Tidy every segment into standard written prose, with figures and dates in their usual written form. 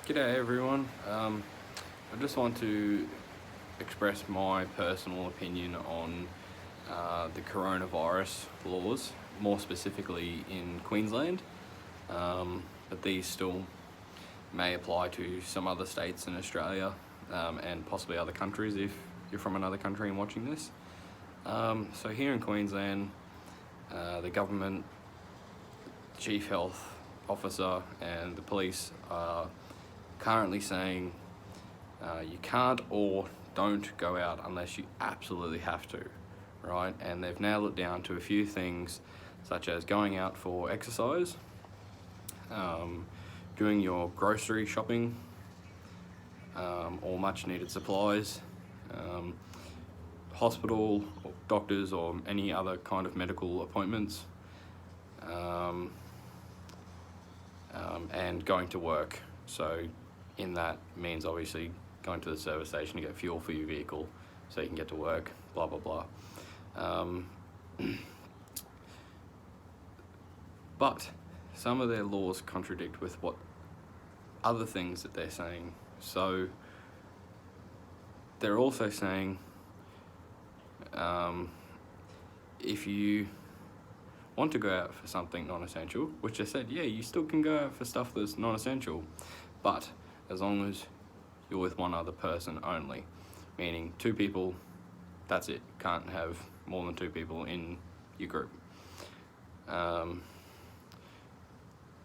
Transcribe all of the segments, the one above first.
G'day everyone. I just want to express my personal opinion on the coronavirus laws, more specifically in Queensland, but these still may apply to some other states in Australia and possibly other countries if you're from another country and watching this. So here in Queensland, the government, chief health officer and the police are currently saying you can't or don't go out unless you absolutely have to, right? And they've nailed it down to a few things such as going out for exercise, doing your grocery shopping or much needed supplies, hospital, or doctors or any other kind of medical appointments, and going to work. So in that means obviously going to the service station to get fuel for your vehicle so you can get to work, blah, blah, blah. But some of their laws contradict with what other things that they're saying. So they're also saying if you want to go out for something non-essential, which they said, yeah, you still can go out for stuff that's non-essential, but as long as you're with one other person only, meaning 2 people, that's it. Can't have more than 2 people in your group.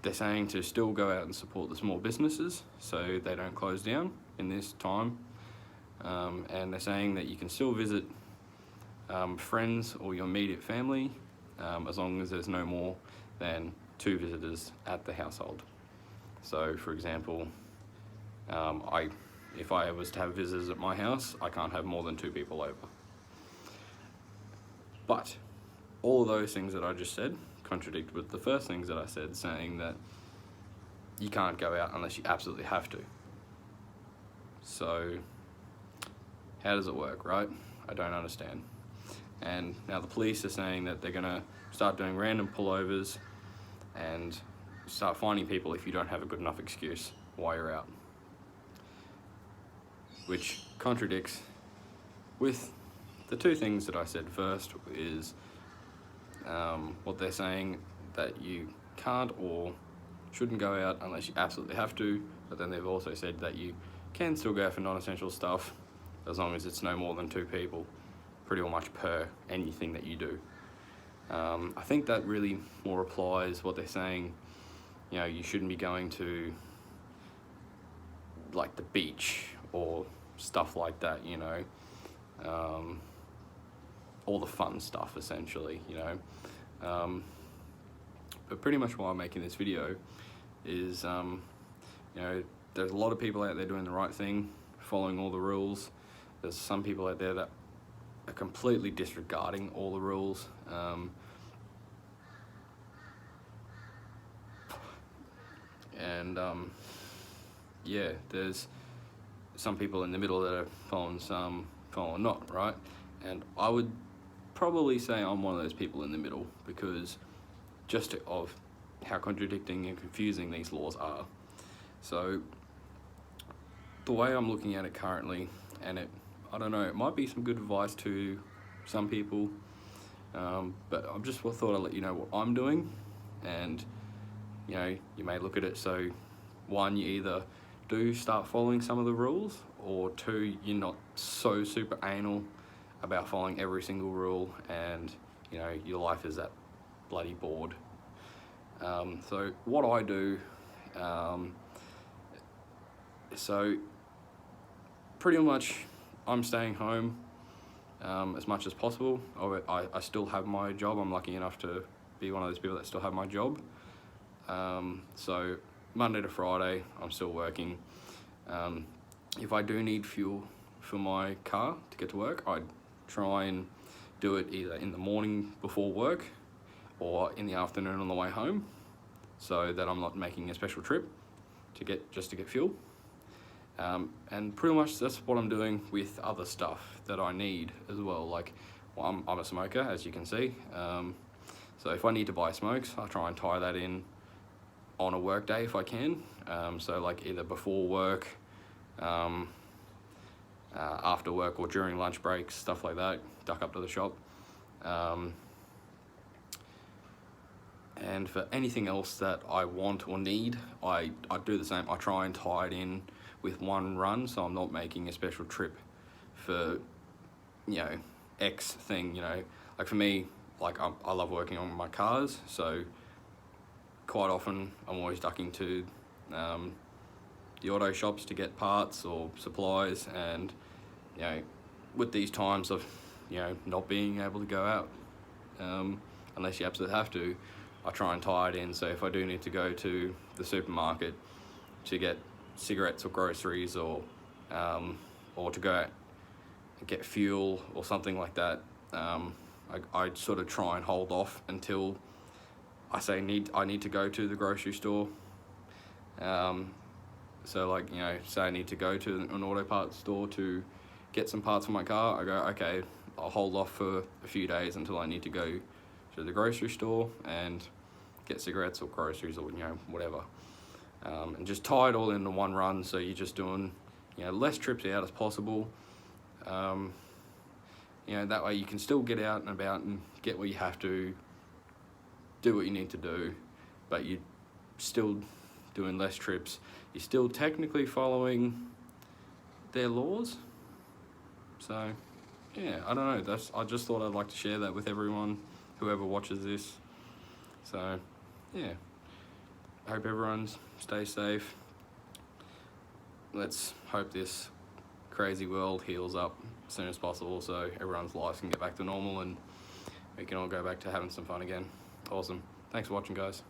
They're saying to still go out and support the small businesses so they don't close down in this time. And they're saying that you can still visit friends or your immediate family as long as there's no more than 2 visitors at the household. So, for example, if I was to have visitors at my house, I can't have more than 2 people over. But all of those things that I just said contradict with the first things that I said, saying that you can't go out unless you absolutely have to. So, how does it work, right? I don't understand. And now the police are saying that they're going to start doing random pullovers and start finding people if you don't have a good enough excuse while you're out, which contradicts with the 2 things that I said first is what they're saying, that you can't or shouldn't go out unless you absolutely have to, but then they've also said that you can still go for non-essential stuff as long as it's no more than 2 people, pretty much per anything that you do. I think that really more applies what they're saying, you know, you shouldn't be going to like the beach or stuff like that, you know, all the fun stuff essentially, you know. But pretty much why I'm making this video is, you know, there's a lot of people out there doing the right thing, following all the rules. There's some people out there that are completely disregarding all the rules. Yeah, there's some people in the middle that are following some, following not, right? And I would probably say I'm one of those people in the middle because just of how contradicting and confusing these laws are. So the way I'm looking at it currently, and I don't know, it might be some good advice to some people, but I just thought I'd let you know what I'm doing, and you know, you may look at it, so 1, you either do start following some of the rules, or 2, you're not so super anal about following every single rule and, you know, your life is that bloody bored. So what I do, so pretty much I'm staying home as much as possible. I still have my job. I'm lucky enough to be one of those people that still have my job. So Monday to Friday, I'm still working. If I do need fuel for my car to get to work, I try and do it either in the morning before work or in the afternoon on the way home, so that I'm not making a special trip to get fuel. And pretty much that's what I'm doing with other stuff that I need as well. Like, well, I'm a smoker, as you can see. So if I need to buy smokes, I try and tie that in on a work day if I can. So like either before work, after work, or during lunch breaks, stuff like that, duck up to the shop. And for anything else that I want or need, I do the same. I try and tie it in with one run, so I'm not making a special trip for, X thing, Like for me, like I love working on my cars, so quite often I'm always ducking to the auto shops to get parts or supplies, and, with these times of, not being able to go out, unless you absolutely have to, I try and tie it in. So if I do need to go to the supermarket to get cigarettes or groceries, or to go out and get fuel or something like that, I sort of try and hold off until I say I need to go to the grocery store. So like, say I need to go to an auto parts store to get some parts for my car, I go, okay, I'll hold off for a few days until I need to go to the grocery store and get cigarettes or groceries, or whatever, and just tie it all into one run. So you're just doing less trips out as possible. That way you can still get out and about and get where you have to, do what you need to do, but you're still doing less trips. You're still technically following their laws. So yeah, I don't know, I just thought I'd like to share that with everyone, whoever watches this. So yeah, I hope everyone stays safe. Let's hope this crazy world heals up as soon as possible, so everyone's lives can get back to normal and we can all go back to having some fun again. Awesome. Thanks for watching, guys.